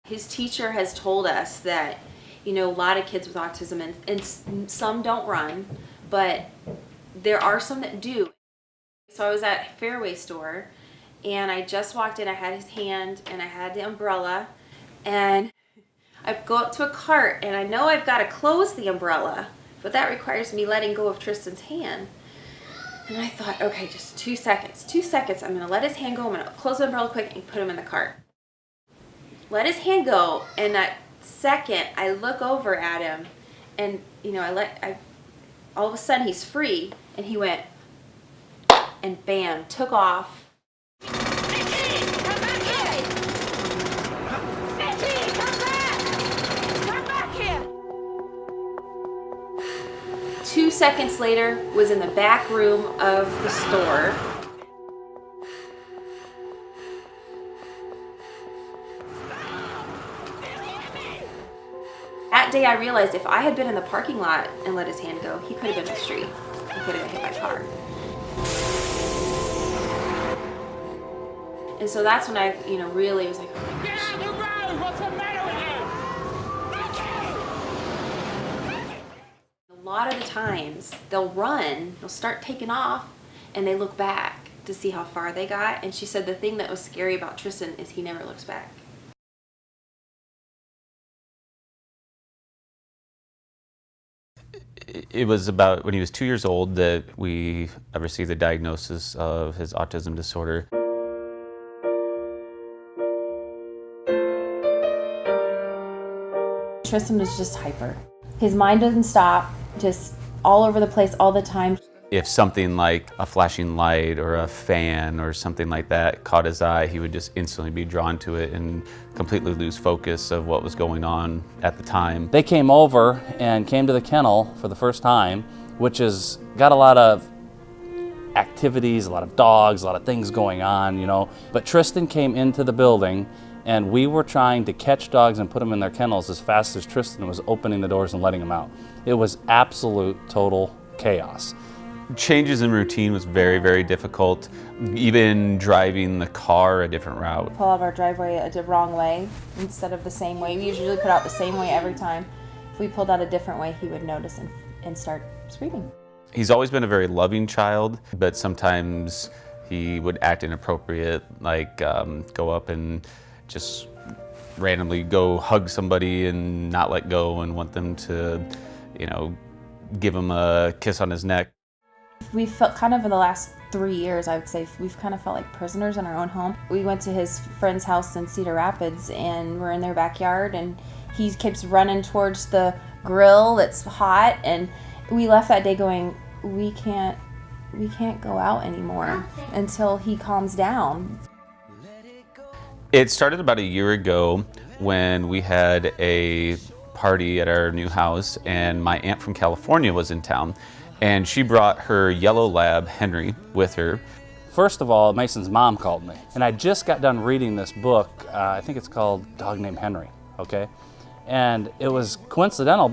His teacher has told us that, a lot of kids with autism, and some don't run, but there are some that do. So I was at Fairway store, and I just walked in. I had his hand, and I had the umbrella, and I go up to a cart, and I know I've got to close the umbrella, but that requires me letting go of Tristan's hand. And I thought, okay, just 2 seconds. 2 seconds. I'm going to let his hand go. I'm going to close the umbrella quick and put him in the cart. Let his hand go, and that second I look over at him, and all of a sudden he's free, and he went, and bam, took off. Mickey, come back here! Mickey, come back! Come back here! 2 seconds later, was in the back room of the store. That day I realized if I had been in the parking lot and let his hand go, he could have been in the street. He could have been hit by a car. And so that's when I, really was like, oh my gosh. Get out of the road! What's the matter with you? A lot of the times they'll run, they'll start taking off, and they look back to see how far they got. And she said the thing that was scary about Tristan is he never looks back. It was about when he was 2 years old that we received the diagnosis of his autism disorder. Tristan was just hyper. His mind doesn't stop, just all over the place all the time. If something like a flashing light or a fan or something like that caught his eye, he would just instantly be drawn to it and completely lose focus of what was going on at the time. They came over and came to the kennel for the first time, which has got a lot of activities, a lot of dogs, a lot of things going on, But Tristan came into the building, and we were trying to catch dogs and put them in their kennels as fast as Tristan was opening the doors and letting them out. It was absolute, total chaos. Changes in routine was very, very difficult. Even driving the car a different route. Pull out of our driveway the wrong way instead of the same way. We usually put out the same way every time. If we pulled out a different way, he would notice and start screaming. He's always been a very loving child, but sometimes he would act inappropriate, like go up and just randomly go hug somebody and not let go and want them to, give him a kiss on his neck. We felt kind of in the last 3 years, I would say, we've kind of felt like prisoners in our own home. We went to his friend's house in Cedar Rapids, and we're in their backyard, and he keeps running towards the grill that's hot, and we left that day going, we can't go out anymore until he calms down. It started about a year ago when we had a party at our new house, and my aunt from California was in town. And she brought her yellow lab, Henry, with her. First of all, Mason's mom called me, and I just got done reading this book. I think it's called Dog Named Henry, okay? And it was coincidental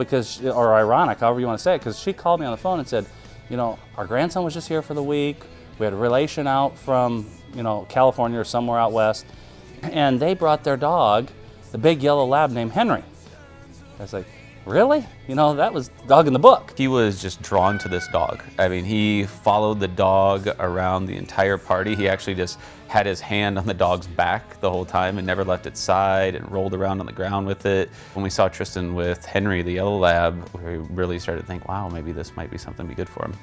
or ironic, however you want to say it, because she called me on the phone and said, our grandson was just here for the week. We had a relation out from, California or somewhere out west, and they brought their dog, the big yellow lab named Henry. I was like, really? That was the dog in the book. He was just drawn to this dog. I mean, he followed the dog around the entire party. He actually just had his hand on the dog's back the whole time and never left its side and rolled around on the ground with it. When we saw Tristan with Henry, the yellow lab, we really started to think, wow, maybe this might be something be good for him.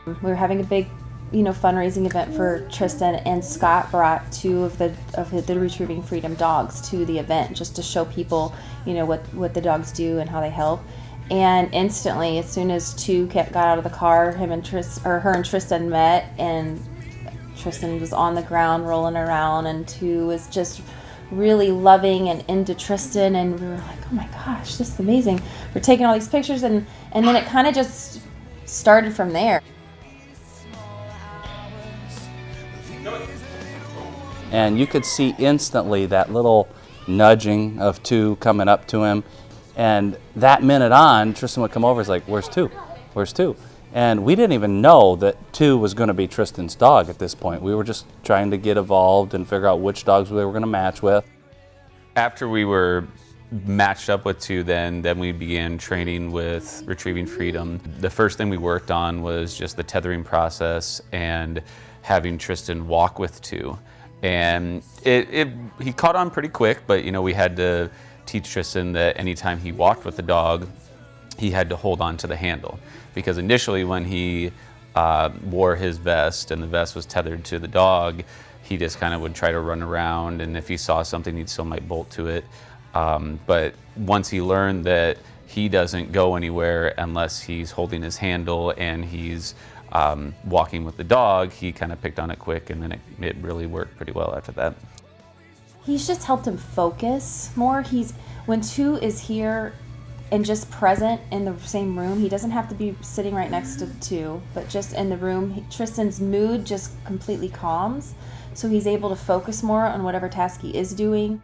We were having a big, fundraising event for Tristan, and Scott brought two of the Retrieving Freedom dogs to the event just to show people, what the dogs do and how they help. And instantly, as soon as two got out of the car, her and Tristan met, and Tristan was on the ground rolling around, and two was just really loving and into Tristan, and we were like, oh my gosh, this is amazing. We're taking all these pictures, and then it kind of just started from there. And you could see instantly that little nudging of two coming up to him. And that minute on, Tristan would come over, he's like, where's two? Where's two? And we didn't even know that two was going to be Tristan's dog at this point. We were just trying to get evolved and figure out which dogs we were going to match with. After we were matched up with two, then we began training with Retrieving Freedom. The first thing we worked on was just the tethering process and having Tristan walk with two. And he caught on pretty quick, but you know, we had to teach Tristan that anytime he walked with the dog, he had to hold on to the handle. Because initially when he wore his vest and the vest was tethered to the dog, he just kind of would try to run around, and if he saw something, he still might bolt to it. But once he learned that he doesn't go anywhere unless he's holding his handle and he's walking with the dog, he kind of picked on it quick, and then it really worked pretty well after that. He's just helped him focus more. When two is here and just present in the same room, he doesn't have to be sitting right next to two, but just in the room, Tristan's mood just completely calms, so he's able to focus more on whatever task he is doing.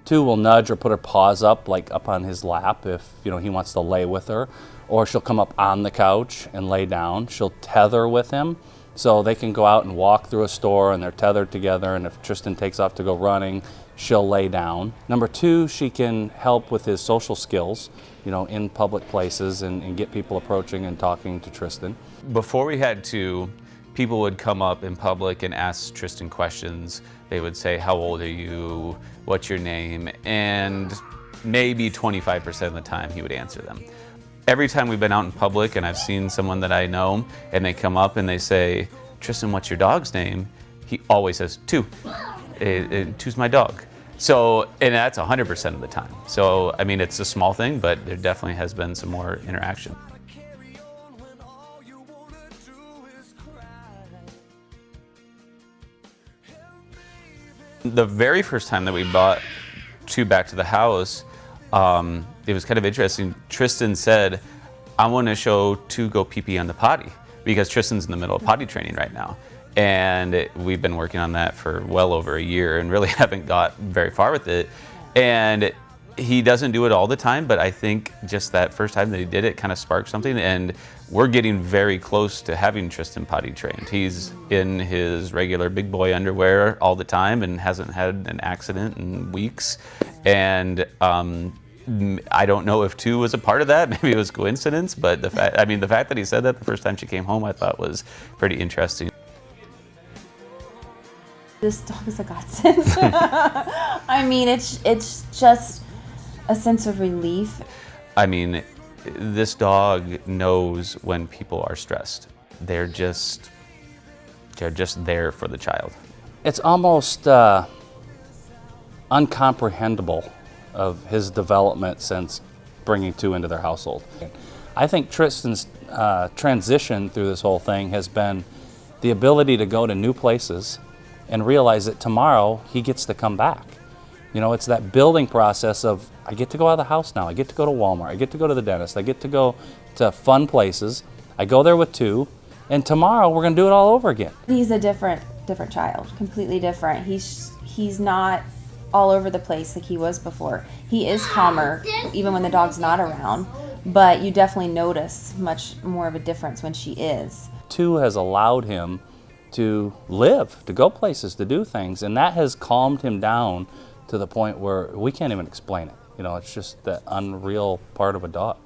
Two will nudge or put her paws up, like up on his lap if he wants to lay with her, or she'll come up on the couch and lay down. She'll tether with him, so they can go out and walk through a store and they're tethered together, and if Tristan takes off to go running, she'll lay down. Number two, she can help with his social skills, in public places and get people approaching and talking to Tristan. Before we had two, people would come up in public and ask Tristan questions. They would say, "How old are you? What's your name?" And maybe 25% of the time he would answer them. Every time we've been out in public and I've seen someone that I know and they come up and they say, "Tristan, what's your dog's name?" He always says, "Two. Two's my dog." So, and that's 100% of the time. So, I mean, it's a small thing, but there definitely has been some more interaction. The very first time that we brought two back to the house, it was kind of interesting. Tristan said, "I want to show two go pee-pee on the potty," because Tristan's in the middle of potty training right now. And we've been working on that for well over a year and really haven't got very far with it. And he doesn't do it all the time, but I think just that first time that he did it kind of sparked something, and we're getting very close to having Tristan potty trained. He's in his regular big boy underwear all the time and hasn't had an accident in weeks. And I don't know if two was a part of that. Maybe it was coincidence, but the fact that he said that the first time she came home, I thought was pretty interesting. This dog is a godsend. I mean, it's just a sense of relief. I mean, this dog knows when people are stressed. They're just there for the child. It's almost uncomprehendable of his development since bringing two into their household. I think Tristan's transition through this whole thing has been the ability to go to new places and realize that tomorrow he gets to come back. It's that building process of, I get to go out of the house now, I get to go to Walmart, I get to go to the dentist, I get to go to fun places, I go there with two, and tomorrow we're gonna do it all over again. He's a different child, completely different. He's not all over the place like he was before. He is calmer, even when the dog's not around, but you definitely notice much more of a difference when she is. Two has allowed him to live, to go places, to do things, and that has calmed him down to the point where we can't even explain it. It's just that unreal part of a dog.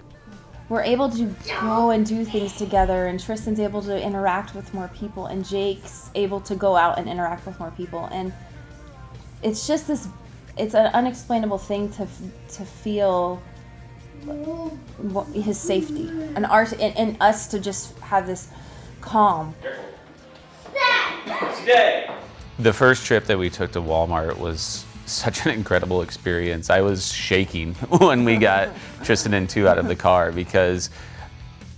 We're able to go and do things together, and Tristan's able to interact with more people, and Jake's able to go out and interact with more people, and it's just it's an unexplainable thing to feel his safety, and us to just have this calm. The first trip that we took to Walmart was such an incredible experience. I was shaking when we got Tristan and two out of the car, because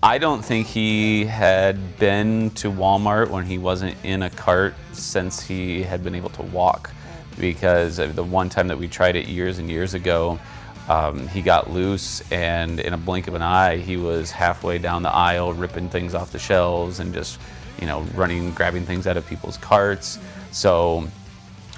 I don't think he had been to Walmart when he wasn't in a cart since he had been able to walk. Because the one time that we tried it years and years ago, he got loose, and in a blink of an eye, he was halfway down the aisle ripping things off the shelves and just running, grabbing things out of people's carts. So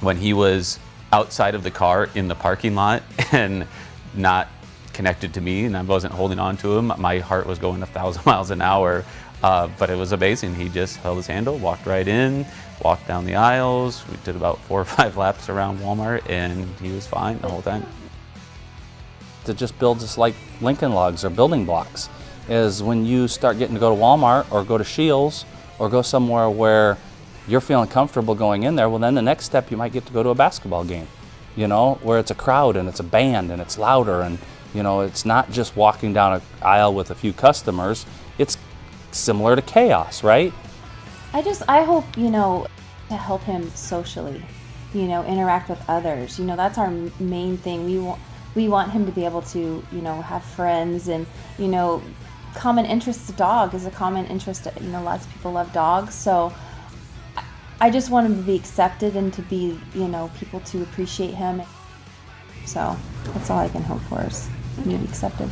when he was outside of the car in the parking lot and not connected to me and I wasn't holding on to him, my heart was going 1,000 miles an hour. But it was amazing. He just held his handle, walked right in, walked down the aisles. We did about 4 or 5 laps around Walmart, and he was fine the whole time. It just builds us like Lincoln Logs or building blocks, is when you start getting to go to Walmart or go to Scheels or go somewhere where you're feeling comfortable going in there, well then the next step you might get to go to a basketball game, you know, where it's a crowd and it's a band and it's louder, and you know, it's not just walking down an aisle with a few customers, it's similar to chaos, right? I hope, you know, to help him socially, you know, interact with others. You know, that's our main thing. We want him to be able to, you know, have friends, and, you know, common interest. The dog is a common interest. You know, lots of people love dogs. So I just want him to be accepted and to be, you know, people to appreciate him. So that's all I can hope for, is him to be accepted.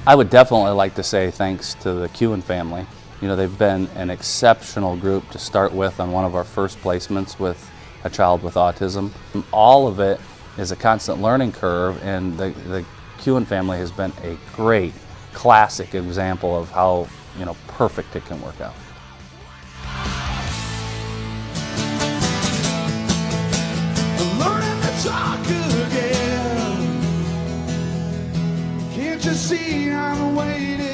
I would definitely like to say thanks to the Kuhn family. You know, they've been an exceptional group to start with on one of our first placements with a child with autism. All of it is a constant learning curve, and the Kuhn family has been a great, classic example of how, you know, perfect it can work out. Learning to talk again. Can't you see I'm waiting?